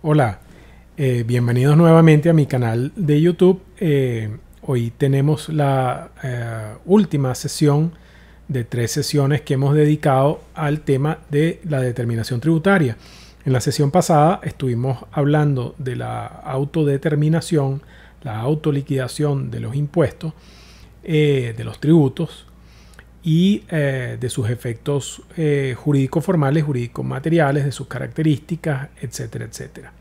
Hola, bienvenidos nuevamente a mi canal de YouTube. Hoy tenemos la última sesión de 3 sesiones que hemos dedicado al tema de la determinación tributaria. En la sesión pasada estuvimos hablando de la autodeterminación, la autoliquidación de los impuestos, de los tributos y de sus efectos jurídicos formales, jurídicos materiales, de sus características, etcétera, etcétera.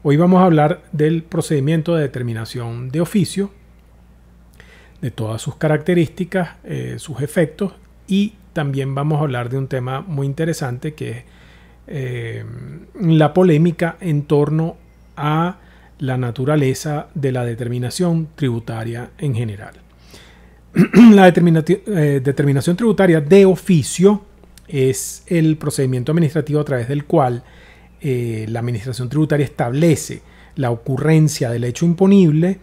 Hoy vamos a hablar del procedimiento de determinación de oficio, de todas sus características, sus efectos, y también vamos a hablar de un tema muy interesante que es la polémica en torno a la naturaleza de la determinación tributaria en general. La determinación tributaria de oficio es el procedimiento administrativo a través del cual la administración tributaria establece la ocurrencia del hecho imponible,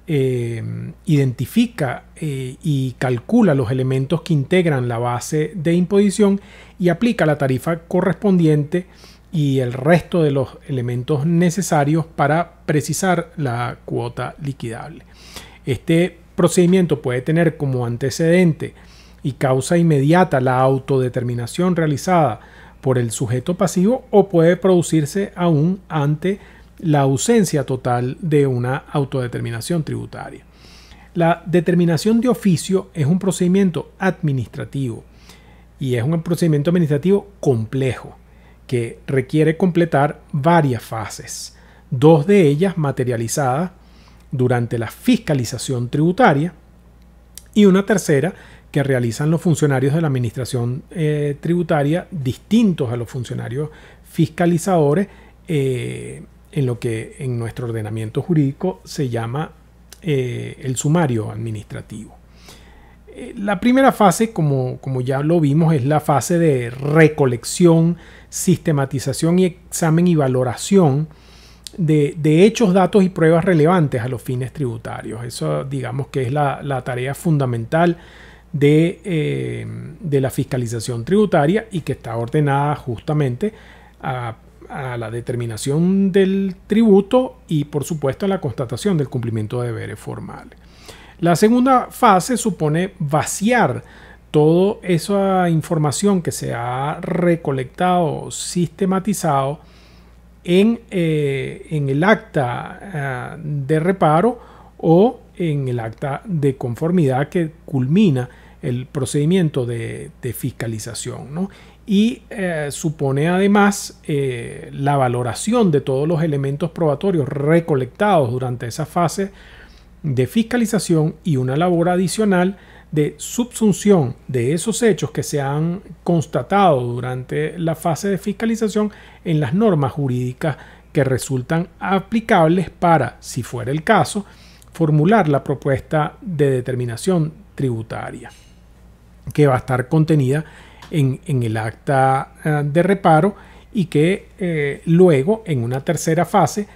identifica y calcula los elementos que integran la base de imposición y aplica la tarifa correspondiente y el resto de los elementos necesarios para precisar la cuota liquidable. Este procedimiento puede tener como antecedente y causa inmediata la autodeterminación realizada por el sujeto pasivo, o puede producirse aún ante la ausencia total de una autodeterminación tributaria. La determinación de oficio es un procedimiento administrativo y es un procedimiento administrativo complejo que requiere completar varias fases, 2 de ellas materializadas durante la fiscalización tributaria y una tercera que realizan los funcionarios de la administración tributaria distintos a los funcionarios fiscalizadores, en lo que en nuestro ordenamiento jurídico se llama el sumario administrativo. La primera fase, como ya lo vimos, es la fase de recolección, sistematización y examen y valoración de hechos, datos y pruebas relevantes a los fines tributarios. Eso, digamos, que es la tarea fundamental de la fiscalización tributaria, y que está ordenada justamente a la determinación del tributo y, por supuesto, a la constatación del cumplimiento de deberes formales. La segunda fase supone vaciar toda esa información que se ha recolectado, sistematizado en el acta de reparo o en el acta de conformidad que culmina el procedimiento de fiscalización, ¿no? Y supone además la valoración de todos los elementos probatorios recolectados durante esa fase de fiscalización y una labor adicional de subsunción de esos hechos que se han constatado durante la fase de fiscalización en las normas jurídicas que resultan aplicables para, si fuera el caso, formular la propuesta de determinación tributaria, que va a estar contenida en el acta de reparo, y que luego, en una tercera fase,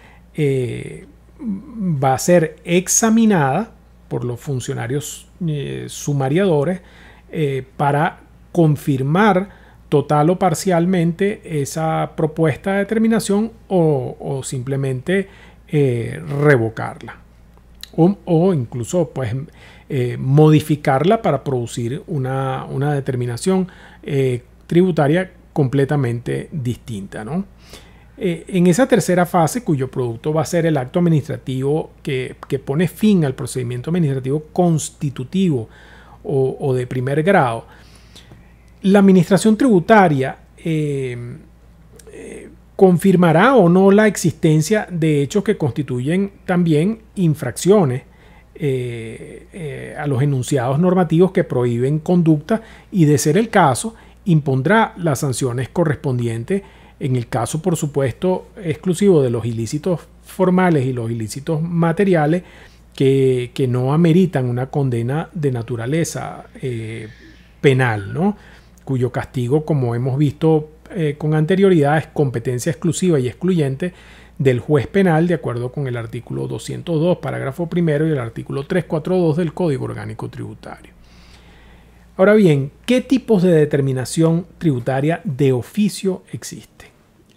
va a ser examinada por los funcionarios sumariadores para confirmar total o parcialmente esa propuesta de determinación o simplemente revocarla o incluso pues modificarla para producir una determinación tributaria completamente distinta, ¿no? En esa tercera fase, cuyo producto va a ser el acto administrativo que pone fin al procedimiento administrativo constitutivo o de primer grado, la administración tributaria confirmará o no la existencia de hechos que constituyen también infracciones a los enunciados normativos que prohíben conducta, y, de ser el caso, impondrá las sanciones correspondientes en el caso, por supuesto, exclusivo de los ilícitos formales y los ilícitos materiales que no ameritan una condena de naturaleza penal, ¿no? Cuyo castigo, como hemos visto con anterioridad, es competencia exclusiva y excluyente del juez penal, de acuerdo con el artículo 202, parágrafo primero, y el artículo 342 del Código Orgánico Tributario. Ahora bien, ¿qué tipos de determinación tributaria de oficio existen?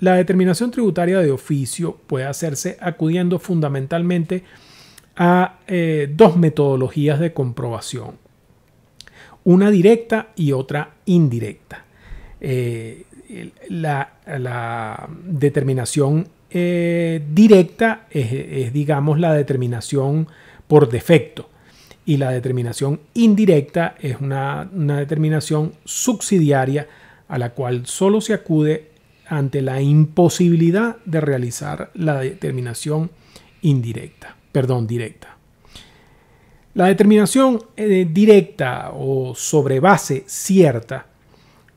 La determinación tributaria de oficio puede hacerse acudiendo fundamentalmente a dos metodologías de comprobación, una directa y otra indirecta. La determinación directa es, digamos, la determinación por defecto, y la determinación indirecta es una determinación subsidiaria a la cual solo se acude ante la imposibilidad de realizar la determinación directa. La determinación directa o sobre base cierta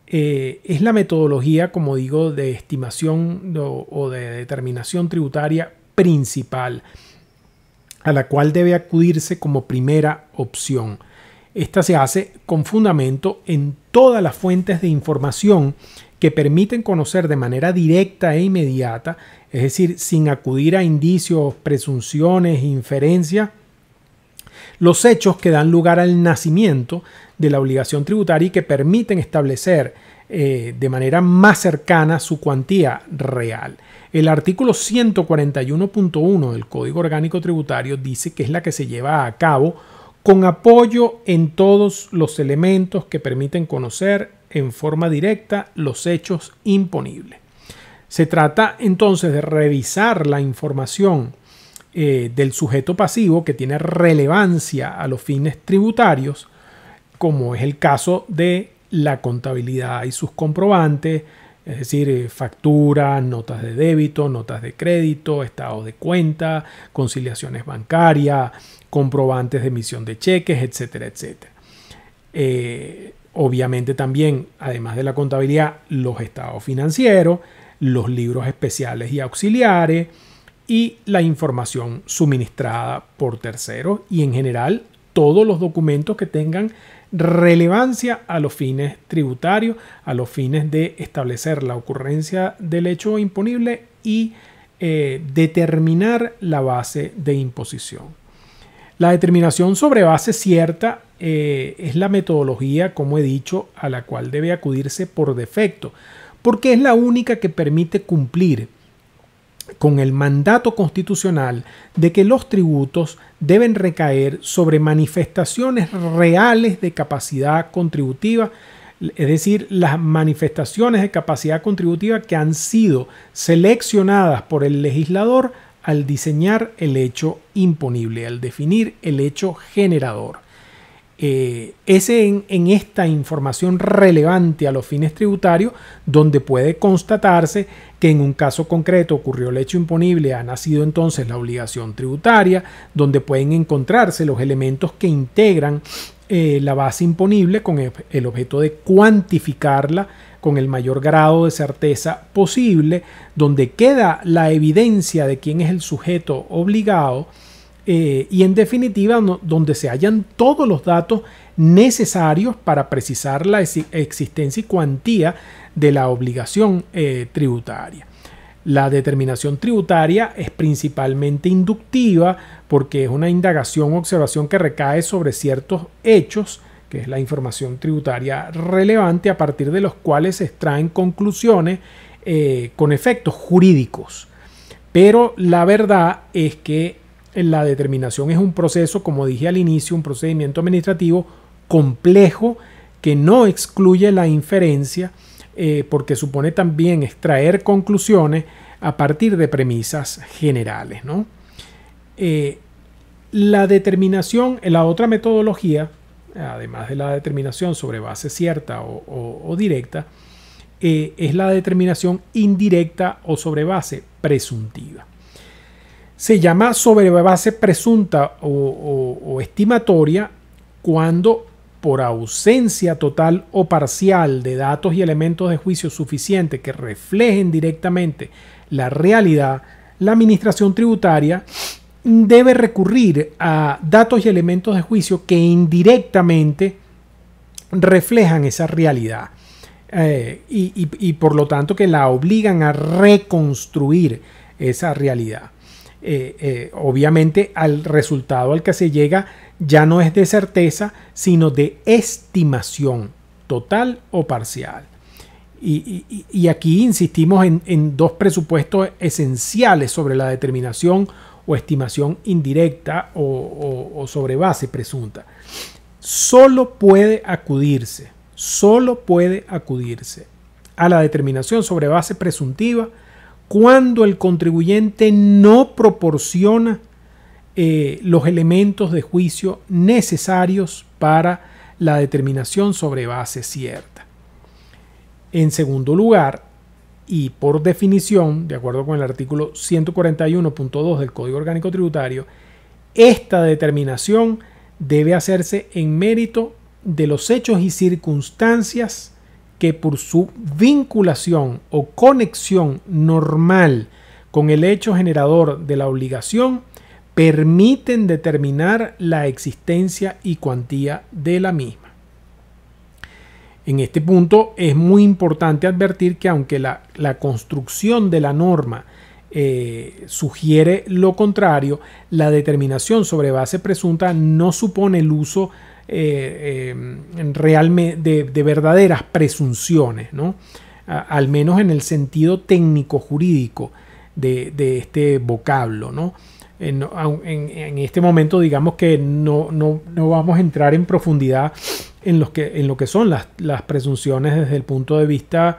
es la metodología, como digo, de estimación o de determinación tributaria principal, a la cual debe acudirse como primera opción. Esta se hace con fundamento en todas las fuentes de información que permiten conocer de manera directa e inmediata, es decir, sin acudir a indicios, presunciones, inferencias, los hechos que dan lugar al nacimiento de la obligación tributaria y que permiten establecer de manera más cercana su cuantía real. El artículo 141.1 del Código Orgánico Tributario dice que es la que se lleva a cabo con apoyo en todos los elementos que permiten conocer en forma directa los hechos imponibles. Se trata entonces de revisar la información del sujeto pasivo que tiene relevancia a los fines tributarios, como es el caso de la contabilidad y sus comprobantes, es decir, facturas, notas de débito, notas de crédito, estados de cuenta, conciliaciones bancarias, comprobantes de emisión de cheques, etcétera, etcétera. Obviamente también, además de la contabilidad, los estados financieros, los libros especiales y auxiliares y la información suministrada por terceros y en general todos los documentos que tengan relevancia a los fines tributarios, a los fines de establecer la ocurrencia del hecho imponible y determinar la base de imposición. La determinación sobre base cierta es la metodología, como he dicho, a la cual debe acudirse por defecto, porque es la única que permite cumplir con el mandato constitucional de que los tributos deben recaer sobre manifestaciones reales de capacidad contributiva, es decir, las manifestaciones de capacidad contributiva que han sido seleccionadas por el legislador al diseñar el hecho imponible, al definir el hecho generador. Es en esta información relevante a los fines tributarios donde puede constatarse que en un caso concreto ocurrió el hecho imponible, ha nacido entonces la obligación tributaria, donde pueden encontrarse los elementos que integran la base imponible con el objeto de cuantificarla con el mayor grado de certeza posible, donde queda la evidencia de quién es el sujeto obligado, y en definitiva donde se hallan todos los datos necesarios para precisar la existencia y cuantía de la obligación tributaria. La determinación tributaria es principalmente inductiva porque es una indagación o observación que recae sobre ciertos hechos, que es la información tributaria relevante, a partir de los cuales se extraen conclusiones con efectos jurídicos. Pero la verdad es que la determinación es un proceso, como dije al inicio, un procedimiento administrativo complejo que no excluye la inferencia, porque supone también extraer conclusiones a partir de premisas generales, ¿no? La determinación, la otra metodología, además de la determinación sobre base cierta o directa, es la determinación indirecta o sobre base presuntiva. Se llama sobre base presunta o estimatoria cuando, por ausencia total o parcial de datos y elementos de juicio suficientes que reflejen directamente la realidad, la administración tributaria debe recurrir a datos y elementos de juicio que indirectamente reflejan esa realidad y por lo tanto que la obligan a reconstruir esa realidad. Obviamente al resultado al que se llega ya no es de certeza, sino de estimación total o parcial. Y aquí insistimos en dos presupuestos esenciales sobre la determinación o estimación indirecta o sobre base presunta. Solo puede acudirse a la determinación sobre base presuntiva cuando el contribuyente no proporciona los elementos de juicio necesarios para la determinación sobre base cierta. En segundo lugar, y por definición, de acuerdo con el artículo 141.2 del Código Orgánico Tributario, esta determinación debe hacerse en mérito de los hechos y circunstancias que por su vinculación o conexión normal con el hecho generador de la obligación permiten determinar la existencia y cuantía de la misma. En este punto es muy importante advertir que aunque la construcción de la norma sugiere lo contrario, la determinación sobre base presunta no supone el uso realmente de verdaderas presunciones, ¿no? Al menos en el sentido técnico jurídico de este vocablo, ¿no? En este momento digamos que no vamos a entrar en profundidad en lo que son las presunciones desde el punto de vista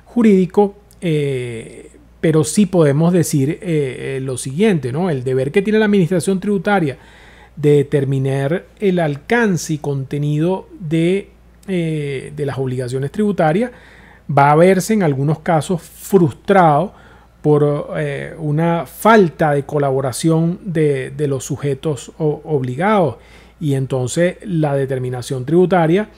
jurídico, pero sí podemos decir lo siguiente, ¿no? El deber que tiene la administración tributaria de determinar el alcance y contenido de las obligaciones tributarias va a verse en algunos casos frustrado por una falta de colaboración de los sujetos obligados, y entonces la determinación tributaria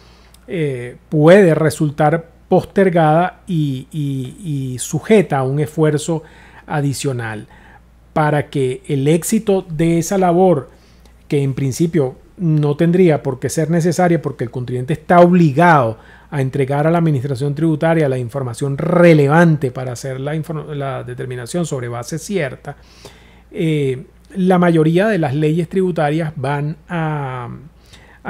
puede resultar postergada y sujeta a un esfuerzo adicional. Para que el éxito de esa labor, que en principio no tendría por qué ser necesaria porque el contribuyente está obligado a entregar a la administración tributaria la información relevante para hacer la determinación sobre base cierta, la mayoría de las leyes tributarias van a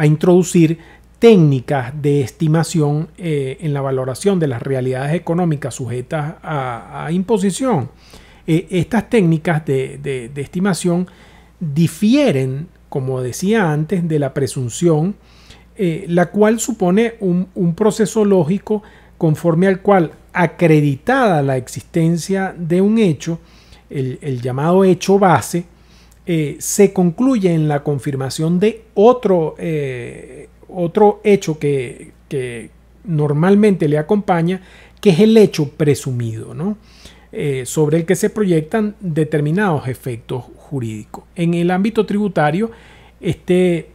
introducir técnicas de estimación en la valoración de las realidades económicas sujetas a imposición. Estas técnicas de estimación difieren, como decía antes, de la presunción, la cual supone un proceso lógico conforme al cual, acreditada la existencia de un hecho, el llamado hecho base, se concluye en la confirmación de otro hecho que normalmente le acompaña, que es el hecho presumido, ¿no? Sobre el que se proyectan determinados efectos jurídicos. En el ámbito tributario, este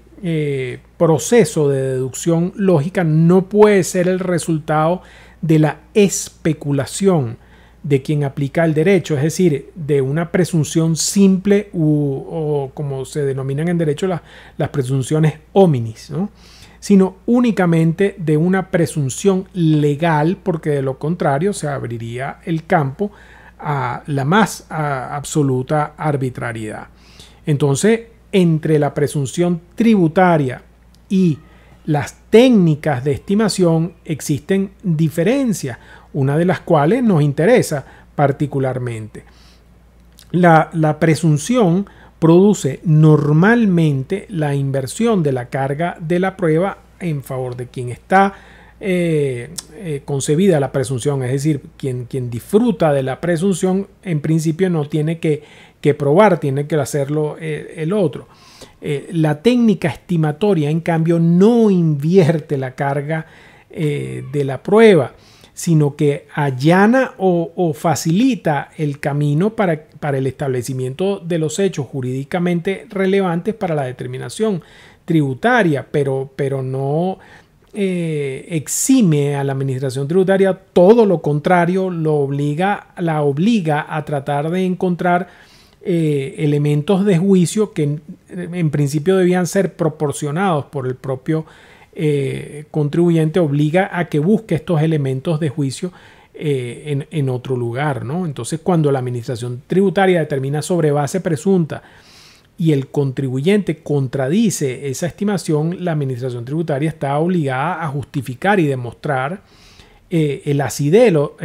proceso de deducción lógica no puede ser el resultado de la especulación de quien aplica el derecho, es decir, de una presunción simple o como se denominan en derecho las presunciones hominis, ¿no? Sino únicamente de una presunción legal, porque de lo contrario se abriría el campo a la más absoluta arbitrariedad. Entonces, entre la presunción tributaria y las técnicas de estimación existen diferencias, una de las cuales nos interesa particularmente. La presunción produce normalmente la inversión de la carga de la prueba en favor de quien está concebida la presunción, es decir, quien disfruta de la presunción en principio no tiene que probar, tiene que hacerlo el otro. La técnica estimatoria, en cambio, no invierte la carga de la prueba, sino que allana o facilita el camino para el establecimiento de los hechos jurídicamente relevantes para la determinación tributaria, pero no exime a la administración tributaria, todo lo contrario, la obliga a tratar de encontrar elementos de juicio que en principio debían ser proporcionados por el propio contribuyente, obliga a que busque estos elementos de juicio en otro lugar, ¿no? Entonces, cuando la administración tributaria determina sobre base presunta y el contribuyente contradice esa estimación, la administración tributaria está obligada a justificar y demostrar el asidero,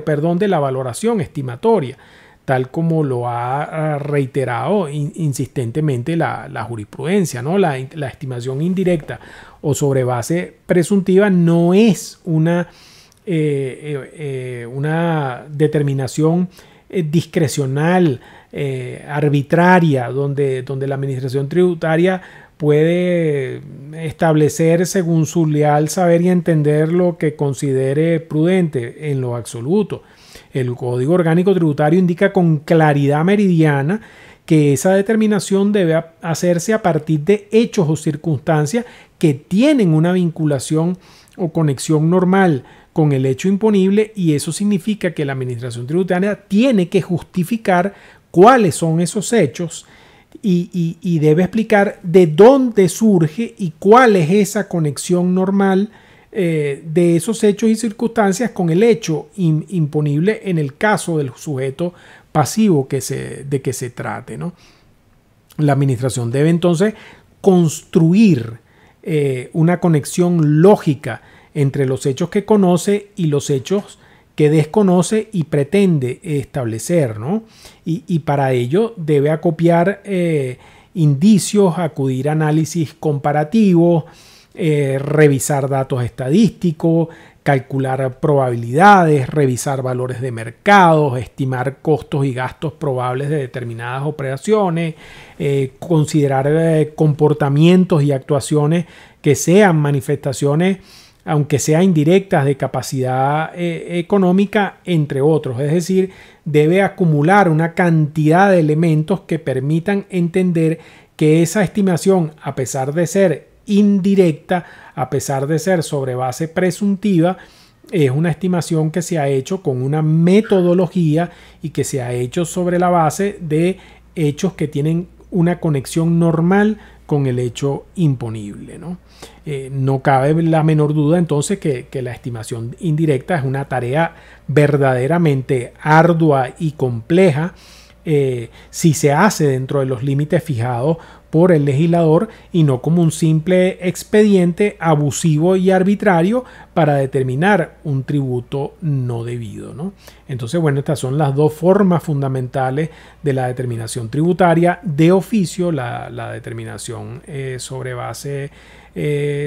perdón, de la valoración estimatoria, tal como lo ha reiterado insistentemente la jurisprudencia, ¿no? La estimación indirecta o sobre base presuntiva no es una determinación discrecional, arbitraria, donde la administración tributaria puede establecer según su leal saber y entender lo que considere prudente. En lo absoluto. El Código Orgánico Tributario indica con claridad meridiana que esa determinación debe hacerse a partir de hechos o circunstancias que tienen una vinculación o conexión normal con el hecho imponible, y eso significa que la administración tributaria tiene que justificar cuáles son esos hechos y debe explicar de dónde surge y cuál es esa conexión normal de esos hechos y circunstancias con el hecho imponible en el caso del sujeto pasivo de que se trate, ¿no? La administración debe entonces construir una conexión lógica entre los hechos que conoce y los hechos que desconoce y pretende establecer, ¿no? Y para ello debe acopiar indicios, acudir a análisis comparativos, revisar datos estadísticos, calcular probabilidades, revisar valores de mercados, estimar costos y gastos probables de determinadas operaciones, considerar comportamientos y actuaciones que sean manifestaciones, aunque sean indirectas, de capacidad económica, entre otros. Es decir, debe acumular una cantidad de elementos que permitan entender que esa estimación, a pesar de ser indirecta, a pesar de ser sobre base presuntiva, es una estimación que se ha hecho con una metodología y que se ha hecho sobre la base de hechos que tienen una conexión normal con el hecho imponible, ¿no? No cabe la menor duda entonces que la estimación indirecta es una tarea verdaderamente ardua y compleja si se hace dentro de los límites fijados por el legislador y no como un simple expediente abusivo y arbitrario para determinar un tributo no debido, ¿no? Entonces, bueno, estas son las dos formas fundamentales de la determinación tributaria de oficio, la determinación sobre base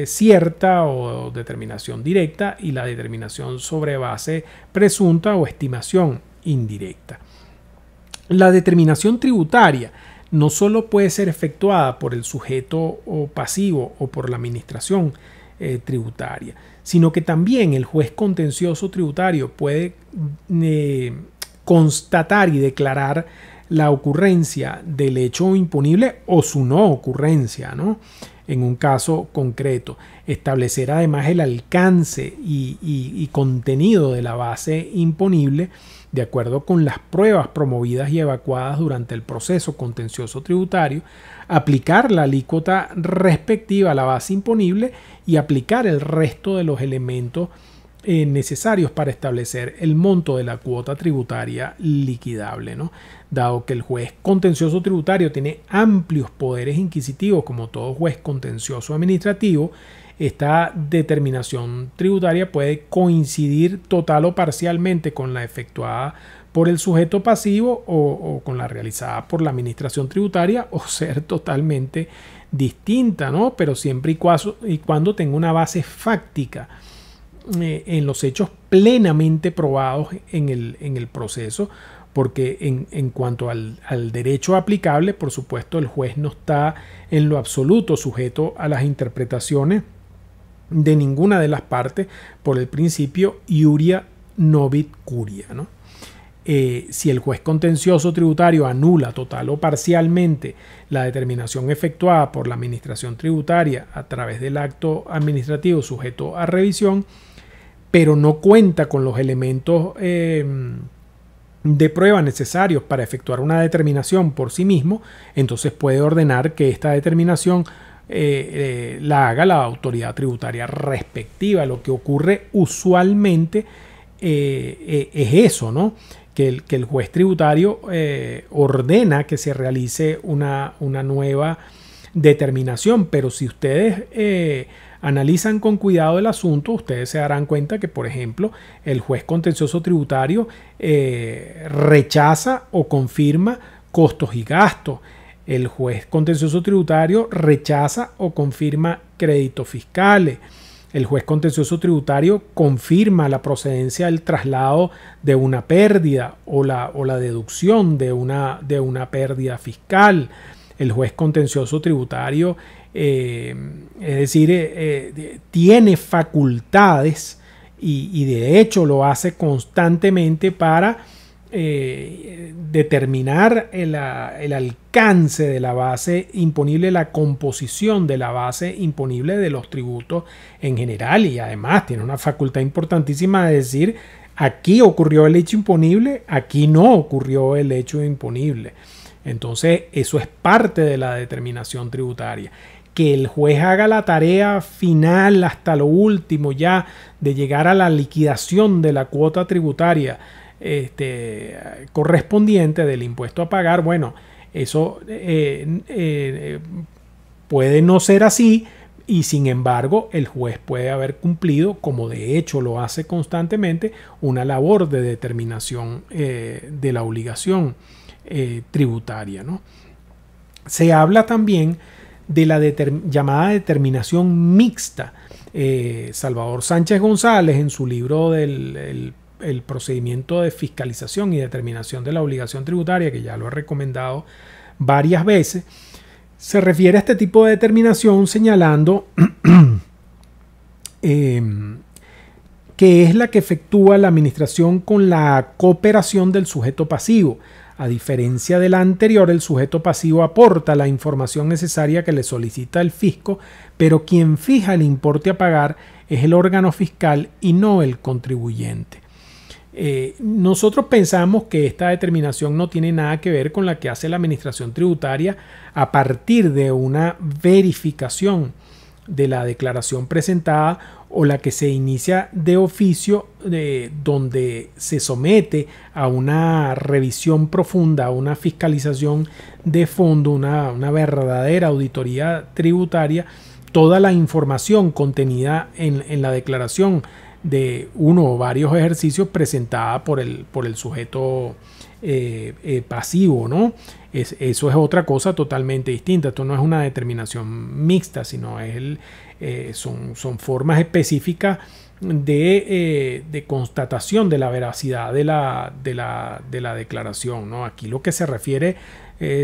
cierta o determinación directa, y la determinación sobre base presunta o estimación indirecta. La determinación tributaria no solo puede ser efectuada por el sujeto o pasivo o por la administración tributaria, sino que también el juez contencioso tributario puede constatar y declarar la ocurrencia del hecho imponible o su no ocurrencia, ¿no? En un caso concreto, establecer además el alcance y contenido de la base imponible de acuerdo con las pruebas promovidas y evacuadas durante el proceso contencioso tributario, aplicar la alícuota respectiva a la base imponible y aplicar el resto de los elementos necesarios para establecer el monto de la cuota tributaria liquidable, ¿no? Dado que el juez contencioso tributario tiene amplios poderes inquisitivos como todo juez contencioso administrativo, esta determinación tributaria puede coincidir total o parcialmente con la efectuada por el sujeto pasivo o con la realizada por la administración tributaria, o ser totalmente distinta, ¿no? Pero siempre y cuando tenga una base fáctica en los hechos plenamente probados en el proceso, porque en cuanto al derecho aplicable, por supuesto, el juez no está en lo absoluto sujeto a las interpretaciones de ninguna de las partes por el principio iuria novit curia, ¿no? Si el juez contencioso tributario anula total o parcialmente la determinación efectuada por la administración tributaria a través del acto administrativo sujeto a revisión, pero no cuenta con los elementos de prueba necesarios para efectuar una determinación por sí mismo, entonces puede ordenar que esta determinación la haga la autoridad tributaria respectiva. Lo que ocurre usualmente es eso, ¿no? Que el juez tributario ordena que se realice una nueva determinación, pero si ustedes analizan con cuidado el asunto, ustedes se darán cuenta que, por ejemplo, el juez contencioso tributario rechaza o confirma costos y gastos. El juez contencioso tributario rechaza o confirma créditos fiscales. El juez contencioso tributario confirma la procedencia del traslado de una pérdida o la deducción de una pérdida fiscal. El juez contencioso tributario, tiene facultades y de hecho lo hace constantemente para determinar el alcance de la base imponible, la composición de la base imponible de los tributos en general, y además tiene una facultad importantísima de decir: aquí ocurrió el hecho imponible, aquí no ocurrió el hecho imponible. Entonces eso es parte de la determinación tributaria. Que el juez haga la tarea final hasta lo último ya de llegar a la liquidación de la cuota tributaria correspondiente del impuesto a pagar, bueno, eso puede no ser así, y sin embargo el juez puede haber cumplido, como de hecho lo hace constantemente, una labor de determinación de la obligación tributaria, ¿no? Se habla también de la llamada determinación mixta. Salvador Sánchez González, en su libro del el procedimiento de fiscalización y determinación de la obligación tributaria, que ya lo he recomendado varias veces, se refiere a este tipo de determinación señalando que es la que efectúa la administración con la cooperación del sujeto pasivo. A diferencia de la anterior, el sujeto pasivo aporta la información necesaria que le solicita el fisco, pero quien fija el importe a pagar es el órgano fiscal y no el contribuyente. Nosotros pensamos que esta determinación no tiene nada que ver con la que hace la administración tributaria a partir de una verificación de la declaración presentada, o la que se inicia de oficio, donde se somete a una revisión profunda, a una fiscalización de fondo, una verdadera auditoría tributaria, toda la información contenida en la declaración de uno o varios ejercicios presentada por el sujeto pasivo, ¿no? Eso es otra cosa totalmente distinta. Esto no es una determinación mixta, sino son formas específicas de constatación de la veracidad de la declaración, ¿no? Aquí lo que se refiere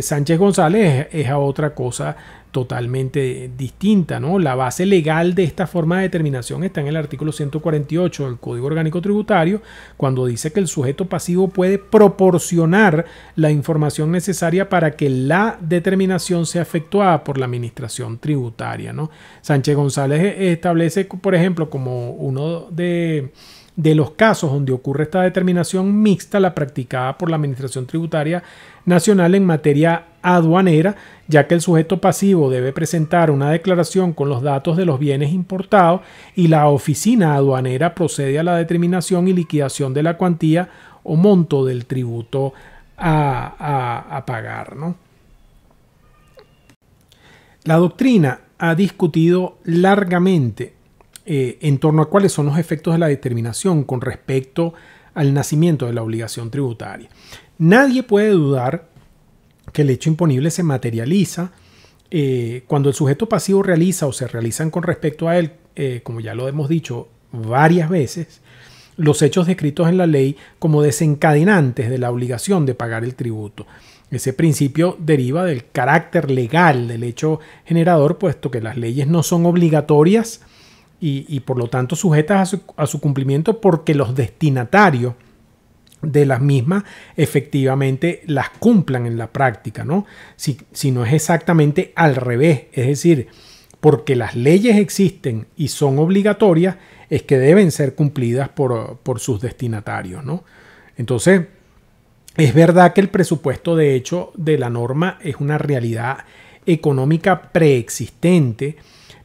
Sánchez González es a otra cosa totalmente distinta, ¿no? La base legal de esta forma de determinación está en el artículo 148 del Código Orgánico Tributario, cuando dice que el sujeto pasivo puede proporcionar la información necesaria para que la determinación sea efectuada por la administración tributaria, ¿no? Sánchez González establece, por ejemplo, como uno de los casos donde ocurre esta determinación mixta, la practicada por la Administración Tributaria Nacional en materia aduanera, ya que el sujeto pasivo debe presentar una declaración con los datos de los bienes importados y la oficina aduanera procede a la determinación y liquidación de la cuantía o monto del tributo a pagar, ¿no? La doctrina ha discutido largamente en torno a cuáles son los efectos de la determinación con respecto al nacimiento de la obligación tributaria. Nadie puede dudar que el hecho imponible se materializa cuando el sujeto pasivo realiza o se realizan con respecto a él, como ya lo hemos dicho varias veces, los hechos descritos en la ley como desencadenantes de la obligación de pagar el tributo. Ese principio deriva del carácter legal del hecho generador, puesto que las leyes no son obligatorias y por lo tanto sujetas a su cumplimiento, porque los destinatarios de las mismas efectivamente las cumplan en la práctica, ¿no? Si no es exactamente al revés, es decir, porque las leyes existen y son obligatorias, es que deben ser cumplidas por sus destinatarios, ¿no? Entonces, es verdad que el presupuesto de hecho de la norma es una realidad económica preexistente,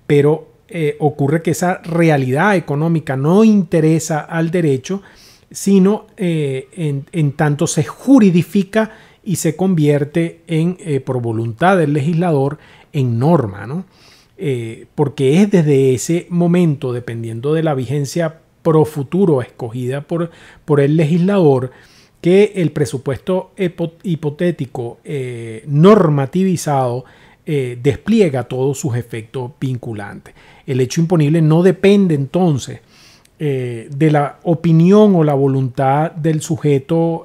pero ocurre que esa realidad económica no interesa al derecho, sino en tanto se juridifica y se convierte por voluntad del legislador en norma, ¿no? porque es desde ese momento, dependiendo de la vigencia pro futuro escogida por el legislador, que el presupuesto hipotético normativizado despliega todos sus efectos vinculantes. El hecho imponible no depende entonces de la opinión o la voluntad del sujeto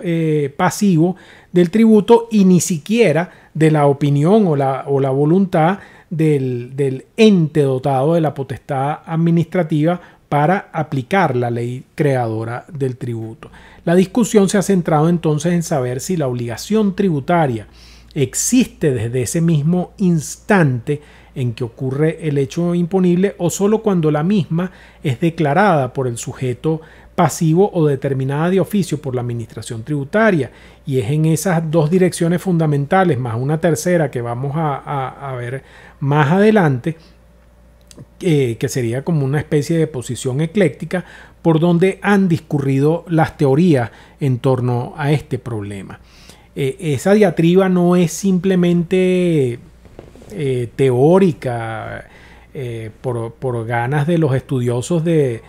pasivo del tributo, y ni siquiera de la opinión o la voluntad del ente dotado de la potestad administrativa para aplicar la ley creadora del tributo. La discusión se ha centrado entonces en saber si la obligación tributaria existe desde ese mismo instante en que ocurre el hecho imponible, o solo cuando la misma es declarada por el sujeto pasivo o determinada de oficio por la administración tributaria. Y es en esas dos direcciones fundamentales, más una tercera que vamos a ver más adelante, que sería como una especie de posición ecléctica, por donde han discurrido las teorías en torno a este problema. Esa diatriba no es simplemente teórica por ganas de los estudiosos de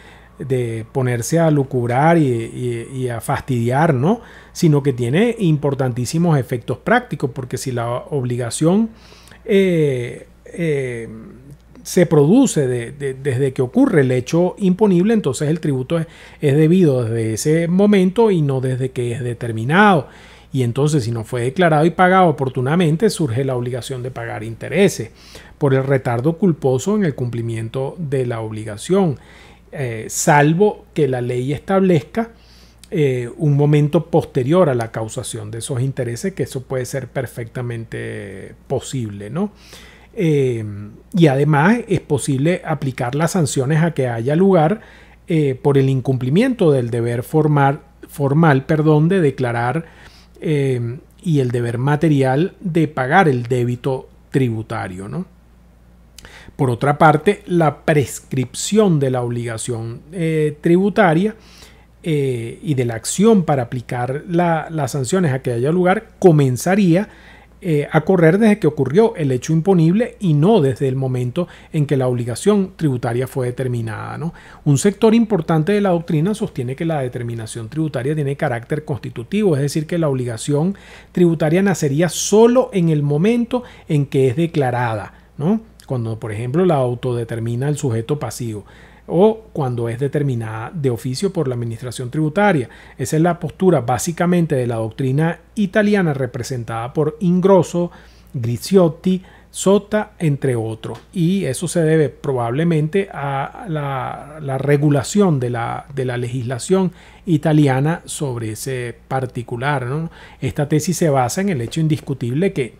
ponerse a lucubrar y a fastidiar, ¿no? Sino que tiene importantísimos efectos prácticos, porque si la obligación se produce desde que ocurre el hecho imponible, entonces el tributo es debido desde ese momento y no desde que es determinado. Y entonces, si no fue declarado y pagado oportunamente, surge la obligación de pagar intereses por el retardo culposo en el cumplimiento de la obligación, salvo que la ley establezca un momento posterior a la causación de esos intereses, que eso puede ser perfectamente posible, ¿no? Y además es posible aplicar las sanciones a que haya lugar por el incumplimiento del deber formal de declarar y el deber material de pagar el débito tributario, ¿no? Por otra parte, la prescripción de la obligación tributaria y de la acción para aplicar las sanciones a que haya lugar comenzaría a correr desde que ocurrió el hecho imponible y no desde el momento en que la obligación tributaria fue determinada, ¿no? Un sector importante de la doctrina sostiene que la determinación tributaria tiene carácter constitutivo, es decir, que la obligación tributaria nacería solo en el momento en que es declarada, ¿no? Cuando, por ejemplo, la autodetermina el sujeto pasivo, o cuando es determinada de oficio por la administración tributaria. Esa es la postura básicamente de la doctrina italiana, representada por Ingrosso, Griziotti, Sota, entre otros. Y eso se debe probablemente a la regulación de la legislación italiana sobre ese particular, ¿no? Esta tesis se basa en el hecho indiscutible que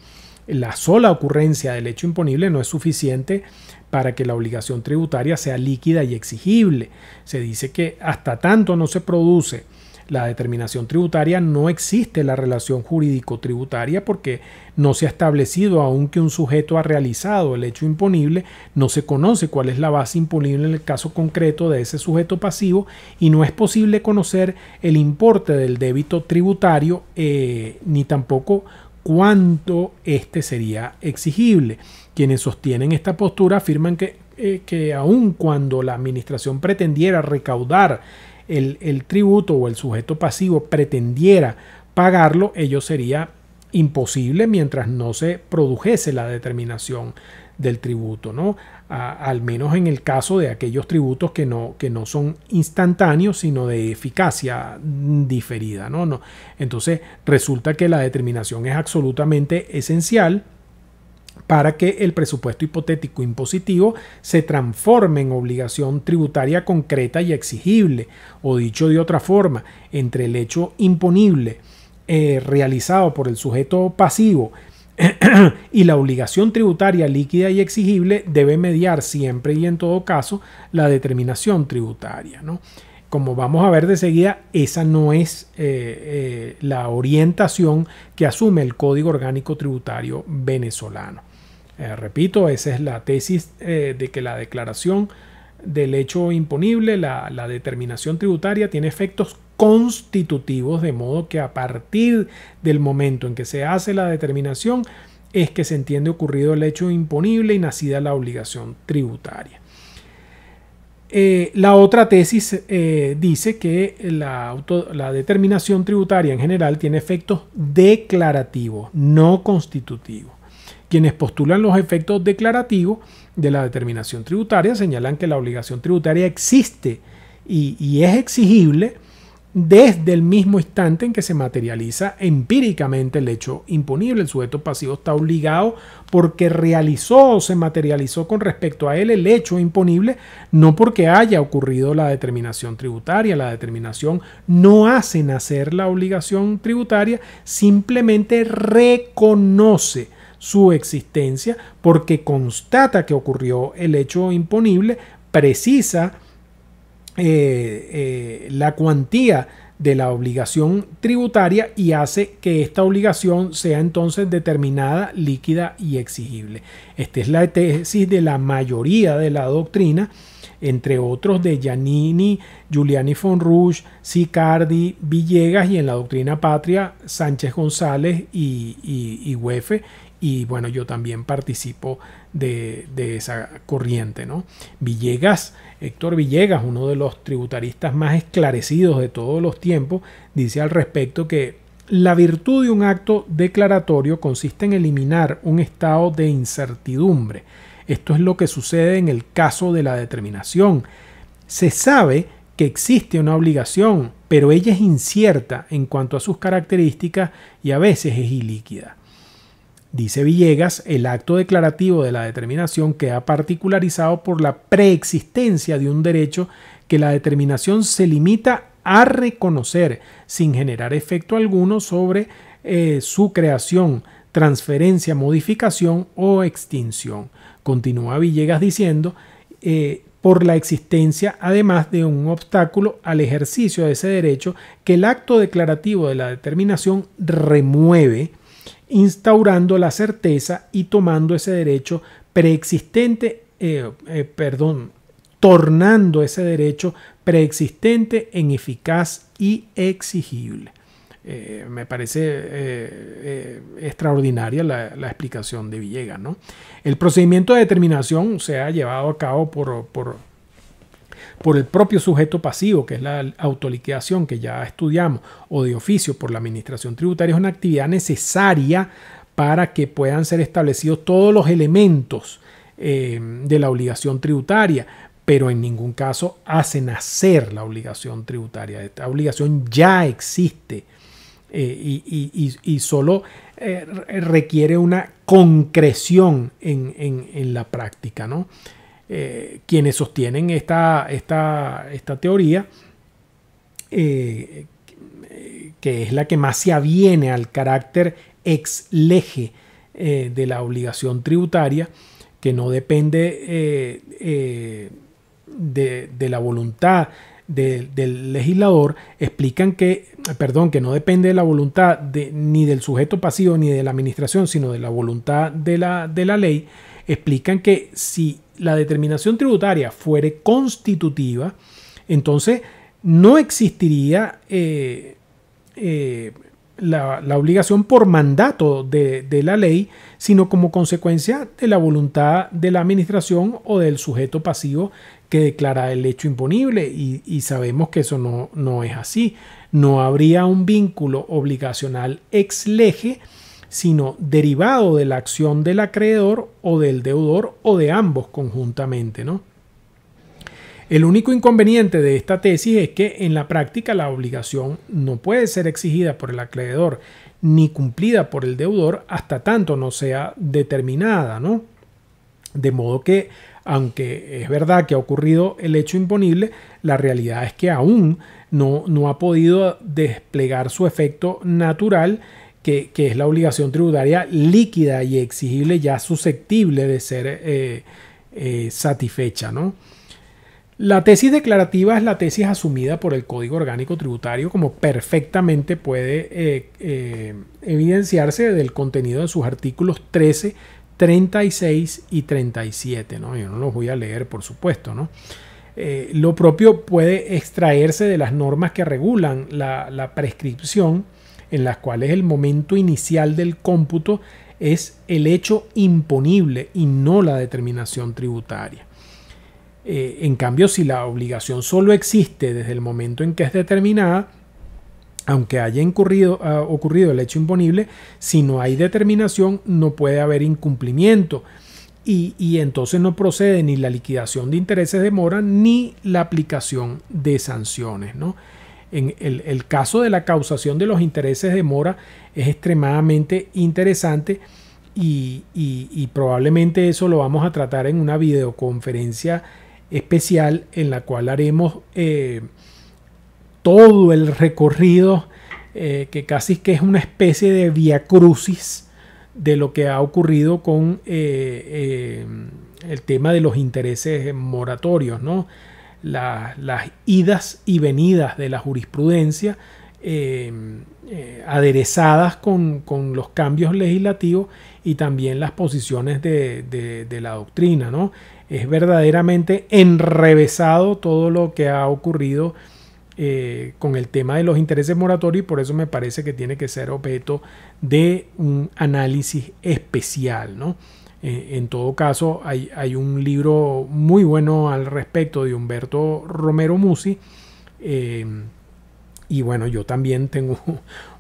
la sola ocurrencia del hecho imponible no es suficiente para que la obligación tributaria sea líquida y exigible. Se dice que hasta tanto no se produce la determinación tributaria, no existe la relación jurídico-tributaria, porque no se ha establecido aún que un sujeto ha realizado el hecho imponible, no se conoce cuál es la base imponible en el caso concreto de ese sujeto pasivo, y no es posible conocer el importe del débito tributario, ni tampoco cuánto éste sería exigible. Quienes sostienen esta postura afirman que aun cuando la administración pretendiera recaudar el tributo, o el sujeto pasivo pretendiera pagarlo, ello sería imposible mientras no se produjese la determinación del tributo, ¿no? Al menos en el caso de aquellos tributos que no son instantáneos, sino de eficacia diferida, ¿no? Entonces resulta que la determinación es absolutamente esencial para que el presupuesto hipotético impositivo se transforme en obligación tributaria concreta y exigible, o dicho de otra forma, entre el hecho imponible realizado por el sujeto pasivo y la obligación tributaria líquida y exigible, debe mediar siempre y en todo caso la determinación tributaria, ¿no? Como vamos a ver de seguida, esa no es la orientación que asume el Código Orgánico Tributario venezolano. Repito, esa es la tesis de que la declaración del hecho imponible, la determinación tributaria, tiene efectos constitutivos, de modo que a partir del momento en que se hace la determinación, es que se entiende ocurrido el hecho imponible y nacida la obligación tributaria. La otra tesis dice que la determinación tributaria en general tiene efectos declarativos, no constitutivos. Quienes postulan los efectos declarativos de la determinación tributaria señalan que la obligación tributaria existe y es exigible desde el mismo instante en que se materializa empíricamente el hecho imponible. El sujeto pasivo está obligado porque realizó o se materializó con respecto a él el hecho imponible, no porque haya ocurrido la determinación tributaria. La determinación no hace nacer la obligación tributaria, simplemente reconoce su existencia porque constata que ocurrió el hecho imponible, precisa la cuantía de la obligación tributaria y hace que esta obligación sea entonces determinada, líquida y exigible. Esta es la tesis de la mayoría de la doctrina, entre otros de Giannini, Giuliani Fonrouge, Sicardi, Villegas, y en la doctrina patria Sánchez González y Huefe. Y bueno, yo también participo de esa corriente, ¿no? Villegas, Héctor Villegas, uno de los tributaristas más esclarecidos de todos los tiempos, dice al respecto que la virtud de un acto declaratorio consiste en eliminar un estado de incertidumbre. Esto es lo que sucede en el caso de la determinación. Se sabe que existe una obligación, pero ella es incierta en cuanto a sus características y a veces es ilíquida. Dice Villegas, el acto declarativo de la determinación queda particularizado por la preexistencia de un derecho que la determinación se limita a reconocer sin generar efecto alguno sobre su creación, transferencia, modificación o extinción. Continúa Villegas diciendo, por la existencia además de un obstáculo al ejercicio de ese derecho que el acto declarativo de la determinación remueve, instaurando la certeza y tomando ese derecho preexistente, tornando ese derecho preexistente en eficaz y exigible. Me parece extraordinaria la explicación de Villegas, ¿no? El procedimiento de determinación se ha llevado a cabo por el propio sujeto pasivo, que es la autoliquidación que ya estudiamos, o de oficio por la administración tributaria. Es una actividad necesaria para que puedan ser establecidos todos los elementos de la obligación tributaria, pero en ningún caso hace nacer la obligación tributaria. Esta obligación ya existe y solo requiere una concreción en la práctica, ¿no? Quienes sostienen esta teoría, que es la que más se aviene al carácter ex lege de la obligación tributaria, que no depende de la voluntad del legislador, explican que no depende de la voluntad ni del sujeto pasivo ni de la administración, sino de la voluntad de la ley. Explican que si la determinación tributaria fuere constitutiva, entonces no existiría la obligación por mandato de la ley, sino como consecuencia de la voluntad de la administración o del sujeto pasivo que declara el hecho imponible, y sabemos que eso no es así. No habría un vínculo obligacional ex lege, sino derivado de la acción del acreedor o del deudor o de ambos conjuntamente, ¿no? El único inconveniente de esta tesis es que en la práctica la obligación no puede ser exigida por el acreedor ni cumplida por el deudor hasta tanto no sea determinada, ¿no? De modo que, aunque es verdad que ha ocurrido el hecho imponible, la realidad es que aún no ha podido desplegar su efecto natural, que es la obligación tributaria líquida y exigible, ya susceptible de ser satisfecha, ¿no? La tesis declarativa es la tesis asumida por el Código Orgánico Tributario, como perfectamente puede evidenciarse del contenido de sus artículos 13, 36 y 37, ¿no? Yo no los voy a leer, por supuesto, ¿no? Lo propio puede extraerse de las normas que regulan la prescripción en las cuales el momento inicial del cómputo es el hecho imponible y no la determinación tributaria. En cambio, si la obligación solo existe desde el momento en que es determinada, aunque haya ocurrido el hecho imponible, si no hay determinación no puede haber incumplimiento y entonces no procede ni la liquidación de intereses de mora ni la aplicación de sanciones, ¿no? En el caso de la causación de los intereses de mora es extremadamente interesante y probablemente eso lo vamos a tratar en una videoconferencia especial en la cual haremos todo el recorrido que casi que es una especie de vía crucis de lo que ha ocurrido con el tema de los intereses moratorios, ¿no? Las idas y venidas de la jurisprudencia aderezadas con los cambios legislativos y también las posiciones de la doctrina, ¿no? Es verdaderamente enrevesado todo lo que ha ocurrido con el tema de los intereses moratorios y por eso me parece que tiene que ser objeto de un análisis especial, ¿no? En todo caso, hay un libro muy bueno al respecto de Humberto Romero Musi. Y bueno, yo también tengo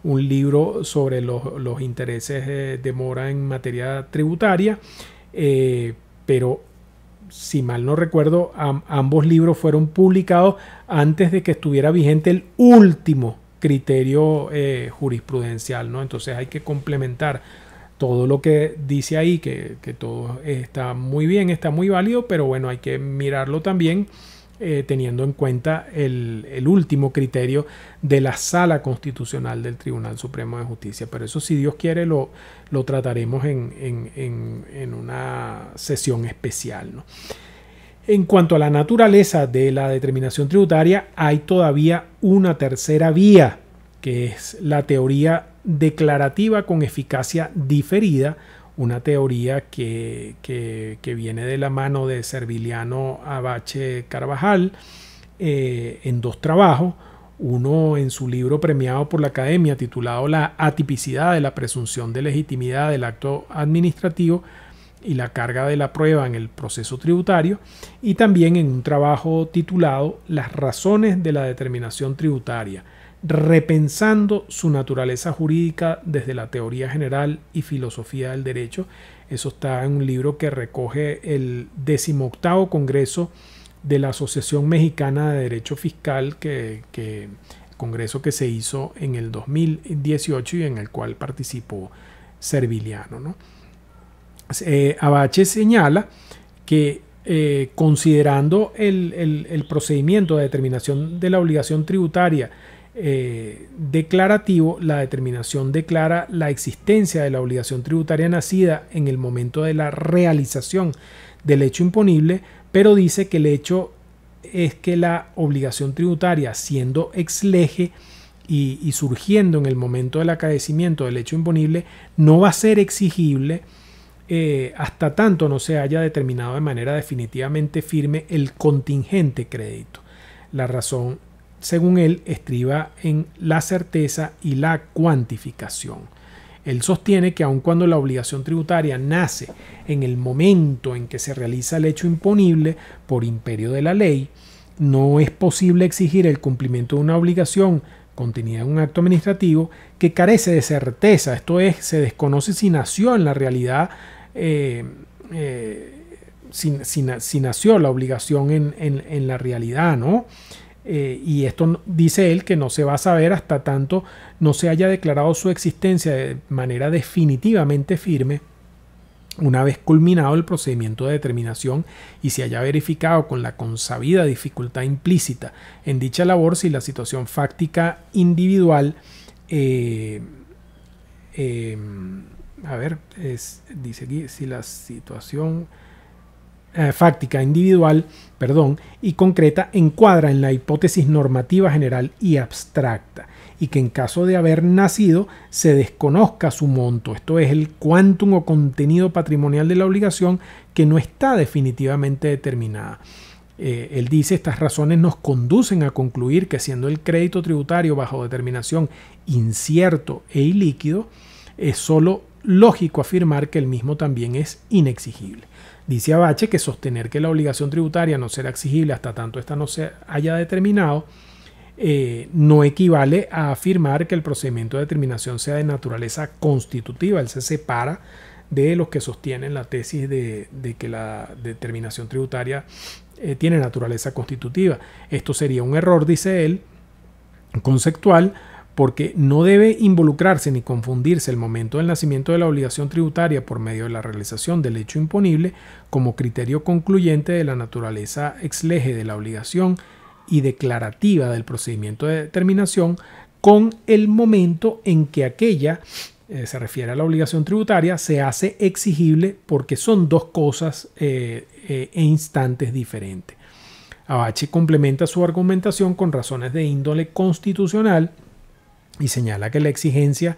un libro sobre los intereses de mora en materia tributaria, pero si mal no recuerdo, ambos libros fueron publicados antes de que estuviera vigente el último criterio jurisprudencial, ¿no? Entonces hay que complementar todo lo que dice ahí, que todo está muy bien, está muy válido, pero bueno, hay que mirarlo también teniendo en cuenta el último criterio de la Sala Constitucional del Tribunal Supremo de Justicia. Pero eso, si Dios quiere, lo trataremos en una sesión especial, ¿no? En cuanto a la naturaleza de la determinación tributaria, hay todavía una tercera vía, que es la teoría declarativa con eficacia diferida, una teoría que viene de la mano de Serviliano Abache Carvajal en dos trabajos, uno en su libro premiado por la Academia titulado La atipicidad de la presunción de legitimidad del acto administrativo y la carga de la prueba en el proceso tributario, y también en un trabajo titulado Las razones de la determinación tributaria, repensando su naturaleza jurídica desde la teoría general y filosofía del derecho. Eso está en un libro que recoge el 18º Congreso de la Asociación Mexicana de Derecho Fiscal, congreso que se hizo en el 2018 y en el cual participó Serviliano, ¿no? Abache señala que considerando el procedimiento de determinación de la obligación tributaria declarativo, la determinación declara la existencia de la obligación tributaria nacida en el momento de la realización del hecho imponible, pero dice que el hecho es que la obligación tributaria, siendo ex lege y surgiendo en el momento del acaecimiento del hecho imponible, no va a ser exigible hasta tanto no se haya determinado de manera definitivamente firme el contingente crédito. La razón, según él, estriba en la certeza y la cuantificación. Él sostiene que aun cuando la obligación tributaria nace en el momento en que se realiza el hecho imponible por imperio de la ley, no es posible exigir el cumplimiento de una obligación contenida en un acto administrativo que carece de certeza. Esto es, se desconoce si nació en la realidad, si nació la obligación en la realidad, ¿no? Y esto dice él que no se va a saber hasta tanto no se haya declarado su existencia de manera definitivamente firme una vez culminado el procedimiento de determinación y se haya verificado con la consabida dificultad implícita en dicha labor si la situación fáctica individual dice aquí, si la situación fáctica individual, y concreta encuadra en la hipótesis normativa general y abstracta, y que en caso de haber nacido se desconozca su monto, esto es el quantum o contenido patrimonial de la obligación que no está definitivamente determinada. Él dice, estas razones nos conducen a concluir que siendo el crédito tributario bajo determinación incierto e ilíquido, es solo lógico afirmar que el mismo también es inexigible. Dice Abache que sostener que la obligación tributaria no será exigible hasta tanto ésta no se haya determinado no equivale a afirmar que el procedimiento de determinación sea de naturaleza constitutiva. Él se separa de los que sostienen la tesis de que la determinación tributaria tiene naturaleza constitutiva. Esto sería un error, dice él, conceptual, porque no debe involucrarse ni confundirse el momento del nacimiento de la obligación tributaria por medio de la realización del hecho imponible como criterio concluyente de la naturaleza ex lege de la obligación y declarativa del procedimiento de determinación con el momento en que aquella, se refiere a la obligación tributaria, se hace exigible, porque son dos cosas e instantes diferentes. Abache complementa su argumentación con razones de índole constitucional y señala que la exigencia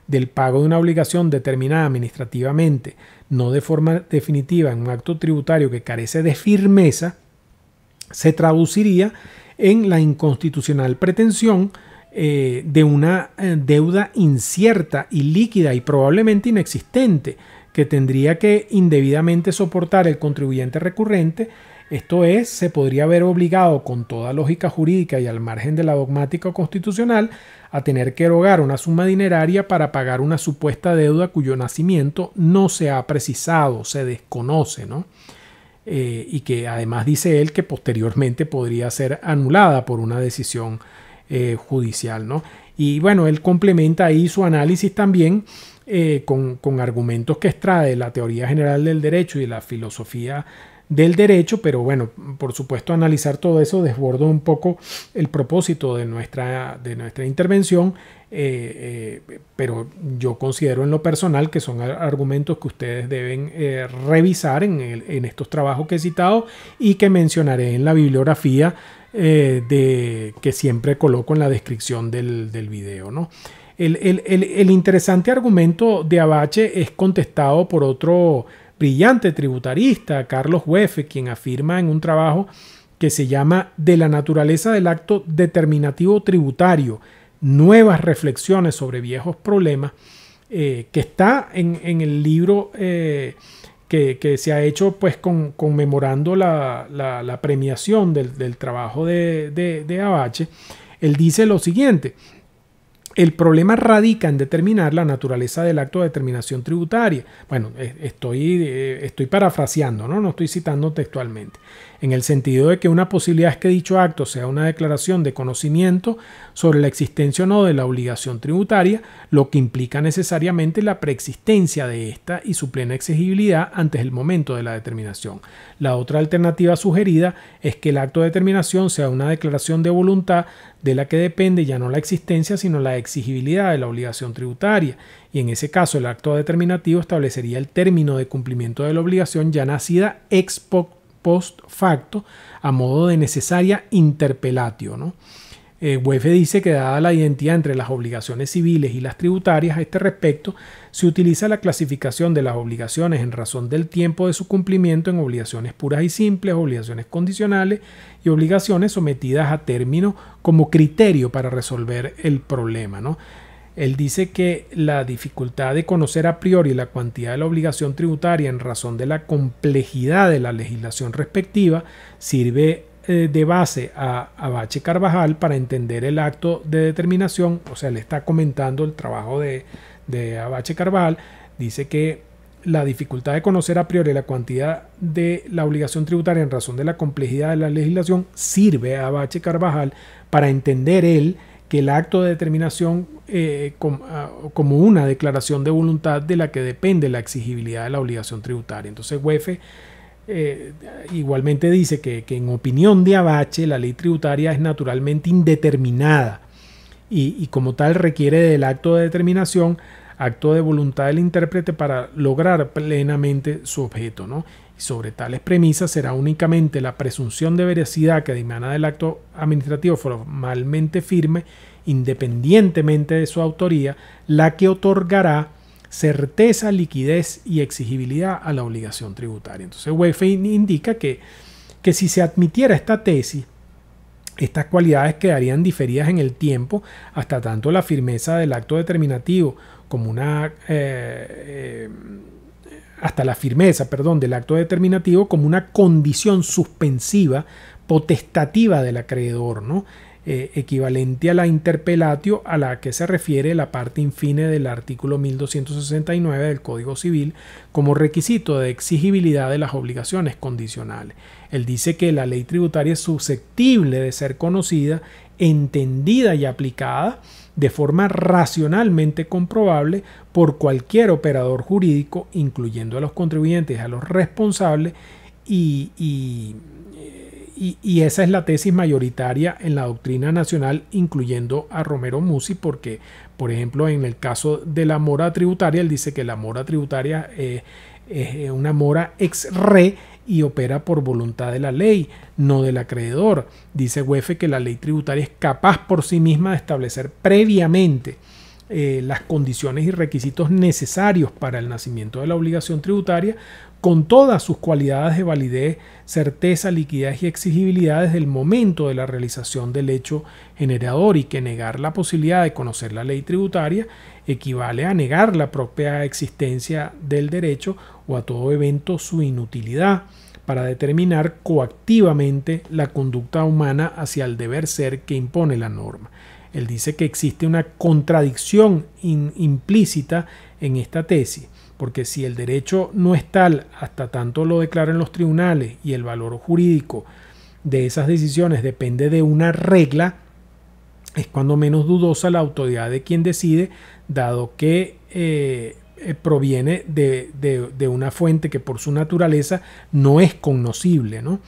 del pago de una obligación determinada administrativamente, no de forma definitiva en un acto tributario que carece de firmeza, se traduciría en la inconstitucional pretensión de una deuda incierta y líquida y probablemente inexistente que tendría que indebidamente soportar el contribuyente recurrente. Esto es, se podría haber obligado con toda lógica jurídica y al margen de la dogmática constitucional a tener que erogar una suma dineraria para pagar una supuesta deuda cuyo nacimiento no se ha precisado, se desconoce, ¿no? Y que además dice él que posteriormente podría ser anulada por una decisión judicial, ¿no? Y bueno, él complementa ahí su análisis también con argumentos que extrae de la teoría general del derecho y de la filosofía del derecho, pero bueno, por supuesto analizar todo eso desborda un poco el propósito de nuestra intervención, pero yo considero en lo personal que son argumentos que ustedes deben revisar en estos trabajos que he citado y que mencionaré en la bibliografía que siempre coloco en la descripción del video, ¿no? El interesante argumento de Abache es contestado por otro brillante tributarista, Carlos Huefe, quien afirma en un trabajo que se llama De la naturaleza del acto determinativo tributario, nuevas reflexiones sobre viejos problemas, que está en el libro que se ha hecho pues conmemorando la premiación del trabajo de Abache. Él dice lo siguiente: el problema radica en determinar la naturaleza del acto de determinación tributaria. Bueno, estoy parafraseando, ¿no? No estoy citando textualmente. En el sentido de que una posibilidad es que dicho acto sea una declaración de conocimiento sobre la existencia o no de la obligación tributaria, lo que implica necesariamente la preexistencia de esta y su plena exigibilidad antes el momento de la determinación. La otra alternativa sugerida es que el acto de determinación sea una declaración de voluntad de la que depende ya no la existencia sino la exigibilidad de la obligación tributaria, y en ese caso el acto determinativo establecería el término de cumplimiento de la obligación ya nacida ex post facto a modo de necesaria interpelatio, ¿no? Huefe dice que dada la identidad entre las obligaciones civiles y las tributarias a este respecto, se utiliza la clasificación de las obligaciones en razón del tiempo de su cumplimiento en obligaciones puras y simples, obligaciones condicionales y obligaciones sometidas a término como criterio para resolver el problema, ¿no? Él dice que la dificultad de conocer a priori la cuantía de la obligación tributaria en razón de la complejidad de la legislación respectiva sirve de base a Abache Carvajal para entender el acto de determinación. O sea, le está comentando el trabajo de Abache Carvajal. Dice que la dificultad de conocer a priori la cuantía de la obligación tributaria en razón de la complejidad de la legislación sirve a Abache Carvajal para entender él que el acto de determinación como una declaración de voluntad de la que depende la exigibilidad de la obligación tributaria. Entonces Huefe igualmente dice que en opinión de Abache la ley tributaria es naturalmente indeterminada y como tal requiere del acto de determinación, acto de voluntad del intérprete para lograr plenamente su objeto, ¿no? Y sobre tales premisas será únicamente la presunción de veracidad que dimana del acto administrativo formalmente firme, independientemente de su autoría, la que otorgará certeza, liquidez y exigibilidad a la obligación tributaria. Entonces Huefe indica que que si se admitiera esta tesis, estas cualidades quedarían diferidas en el tiempo hasta tanto la firmeza del acto determinativo como una hasta la firmeza, del acto determinativo como una condición suspensiva potestativa del acreedor, ¿no? Equivalente a la interpelatio a la que se refiere la parte infine del artículo 1269 del Código Civil como requisito de exigibilidad de las obligaciones condicionales. Él dice que la ley tributaria es susceptible de ser conocida, entendida y aplicada de forma racionalmente comprobable por cualquier operador jurídico, incluyendo a los contribuyentes y a los responsables, y esa es la tesis mayoritaria en la doctrina nacional, incluyendo a Romero Musi, porque, por ejemplo, en el caso de la mora tributaria, él dice que la mora tributaria es una mora ex re y opera por voluntad de la ley, no del acreedor. Dice Huefe que la ley tributaria es capaz por sí misma de establecer previamente las condiciones y requisitos necesarios para el nacimiento de la obligación tributaria, con todas sus cualidades de validez, certeza, liquidez y exigibilidad desde el momento de la realización del hecho generador, y que negar la posibilidad de conocer la ley tributaria equivale a negar la propia existencia del derecho o a todo evento su inutilidad para determinar coactivamente la conducta humana hacia el deber ser que impone la norma. Él dice que existe una contradicción implícita en esta tesis, porque si el derecho no es tal hasta tanto lo declaren los tribunales y el valor jurídico de esas decisiones depende de una regla, es cuando menos dudosa la autoridad de quien decide, dado que proviene de una fuente que por su naturaleza no es cognoscible, ¿no?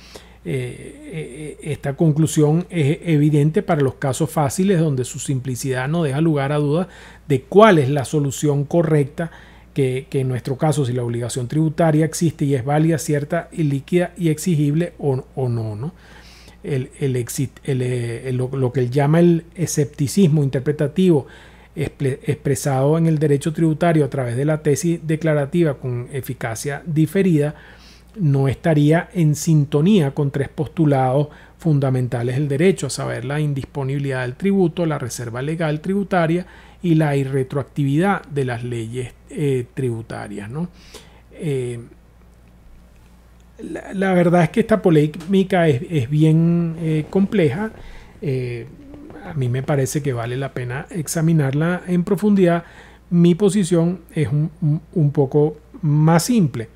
Esta conclusión es evidente para los casos fáciles donde su simplicidad no deja lugar a dudas de cuál es la solución correcta, que en nuestro caso, si la obligación tributaria existe y es válida, cierta y líquida y exigible o no, ¿no? Lo que él llama el escepticismo interpretativo expresado en el derecho tributario a través de la tesis declarativa con eficacia diferida no estaría en sintonía con tres postulados fundamentales del derecho, a saber, la indisponibilidad del tributo, la reserva legal tributaria y la irretroactividad de las leyes tributarias, ¿no? La verdad es que esta polémica es bien compleja. A mí me parece que vale la pena examinarla en profundidad. Mi posición es un poco más simple.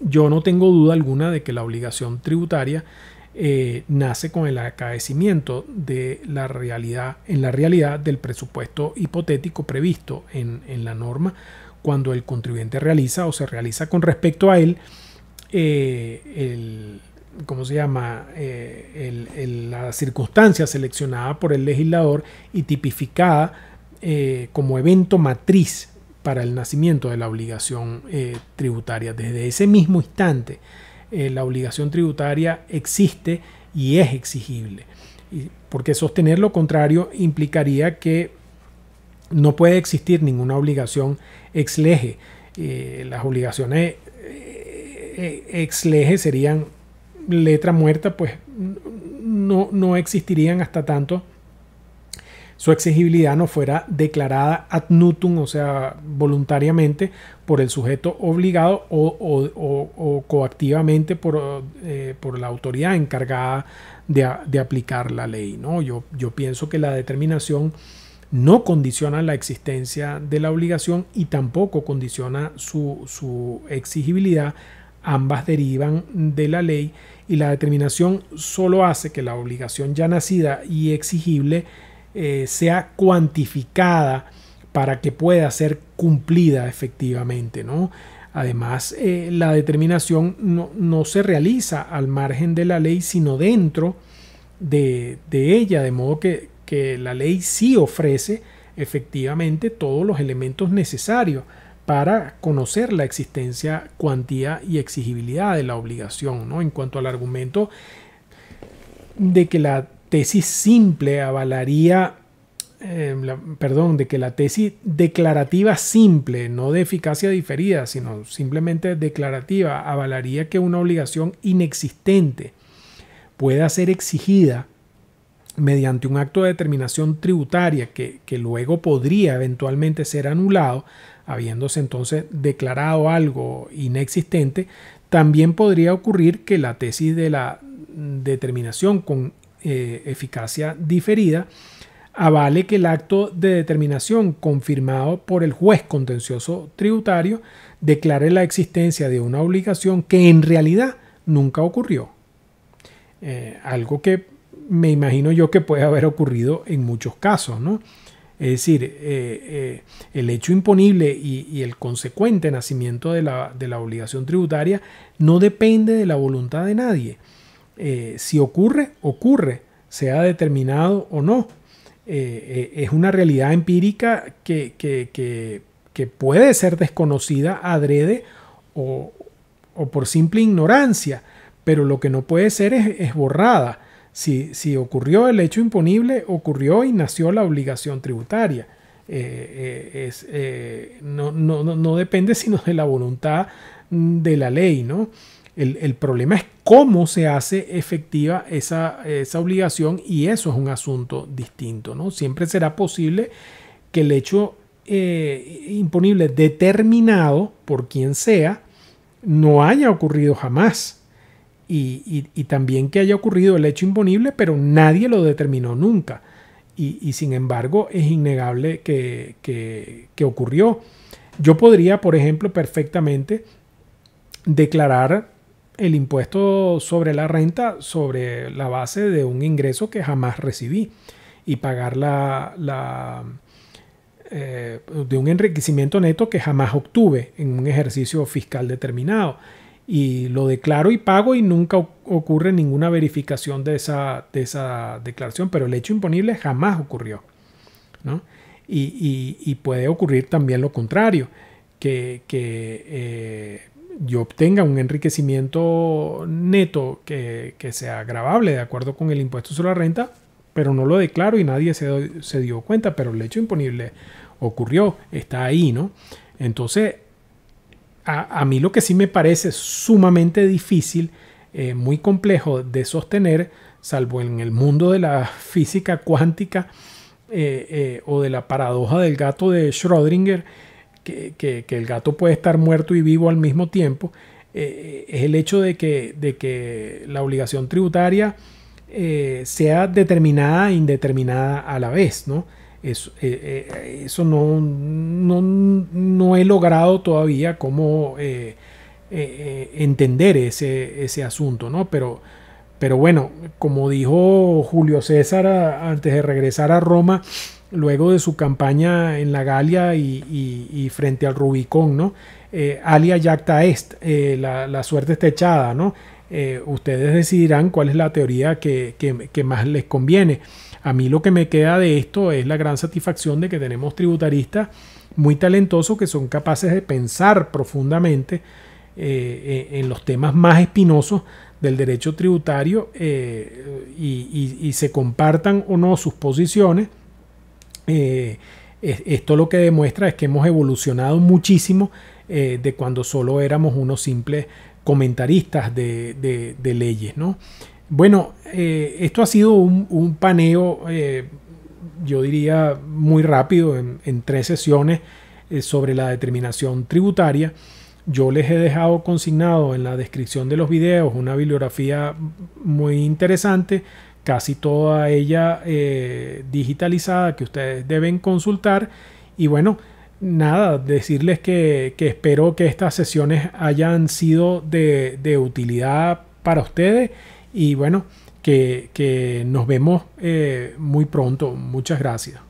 Yo no tengo duda alguna de que la obligación tributaria nace con el acaecimiento de la realidad del presupuesto hipotético previsto en la norma, cuando el contribuyente realiza o se realiza con respecto a él la circunstancia seleccionada por el legislador y tipificada como evento matriz para el nacimiento de la obligación tributaria. Desde ese mismo instante, la obligación tributaria existe y es exigible, porque sostener lo contrario implicaría que no puede existir ninguna obligación ex lege. Las obligaciones ex lege serían letra muerta, pues no existirían hasta tanto su exigibilidad no fuera declarada ad nutum, o sea, voluntariamente por el sujeto obligado o coactivamente por la autoridad encargada de aplicar la ley, ¿no? Yo pienso que la determinación no condiciona la existencia de la obligación y tampoco condiciona su exigibilidad. Ambas derivan de la ley, y la determinación solo hace que la obligación ya nacida y exigible sea cuantificada para que pueda ser cumplida efectivamente, ¿no? Además, la determinación no se realiza al margen de la ley, sino dentro de ella, de modo que la ley sí ofrece efectivamente todos los elementos necesarios para conocer la existencia, cuantía y exigibilidad de la obligación, ¿no? En cuanto al argumento de que la tesis simple avalaría de que la tesis declarativa simple, no de eficacia diferida, sino simplemente declarativa, avalaría que una obligación inexistente pueda ser exigida mediante un acto de determinación tributaria que luego podría eventualmente ser anulado, habiéndose entonces declarado algo inexistente, también podría ocurrir que la tesis de la determinación con eficacia diferida avale que el acto de determinación confirmado por el juez contencioso tributario declare la existencia de una obligación que en realidad nunca ocurrió. Algo que me imagino yo que puede haber ocurrido en muchos casos, ¿no? Es decir, el hecho imponible y el consecuente nacimiento de la obligación tributaria no depende de la voluntad de nadie. Si ocurre, ocurre, sea determinado o no. Es una realidad empírica que puede ser desconocida adrede o por simple ignorancia, pero lo que no puede ser es borrada. Si ocurrió el hecho imponible, ocurrió y nació la obligación tributaria. No depende sino de la voluntad de la ley, ¿no? El problema es cómo se hace efectiva esa obligación, y eso es un asunto distinto, ¿no? Siempre será posible que el hecho imponible determinado por quien sea no haya ocurrido jamás. Y también que haya ocurrido el hecho imponible, pero nadie lo determinó nunca. Y sin embargo es innegable que ocurrió. Yo podría, por ejemplo, perfectamente declarar el impuesto sobre la renta sobre la base de un ingreso que jamás recibí y pagar de un enriquecimiento neto que jamás obtuve en un ejercicio fiscal determinado. Y lo declaro y pago y nunca ocurre ninguna verificación de esa declaración, pero el hecho imponible jamás ocurrió, ¿no? Y puede ocurrir también lo contrario, que yo obtenga un enriquecimiento neto que sea gravable de acuerdo con el impuesto sobre la renta, pero no lo declaro y nadie se dio cuenta, pero el hecho imponible ocurrió, está ahí, ¿no? Entonces, a mí lo que sí me parece sumamente difícil, muy complejo de sostener, salvo en el mundo de la física cuántica o de la paradoja del gato de Schrödinger, que el gato puede estar muerto y vivo al mismo tiempo, es el hecho de que la obligación tributaria sea determinada e indeterminada a la vez, ¿no? Eso no he logrado todavía cómo entender ese asunto, ¿no? Pero bueno, como dijo Julio César antes de regresar a Roma, luego de su campaña en la Galia y frente al Rubicón, ¿no? Alia jacta est, la suerte está echada, ¿no? Ustedes decidirán cuál es la teoría que más les conviene. A mí lo que me queda de esto es la gran satisfacción de que tenemos tributaristas muy talentosos que son capaces de pensar profundamente en los temas más espinosos del derecho tributario y se compartan o no sus posiciones. Esto lo que demuestra es que hemos evolucionado muchísimo de cuando solo éramos unos simples comentaristas de leyes, ¿no? Bueno, esto ha sido un paneo, yo diría muy rápido, en 3 sesiones sobre la determinación tributaria. Yo les he dejado consignado en la descripción de los videos una bibliografía muy interesante, casi toda ella digitalizada, que ustedes deben consultar. Y bueno, nada, decirles que espero que estas sesiones hayan sido de utilidad para ustedes. Y bueno, que nos vemos muy pronto. Muchas gracias.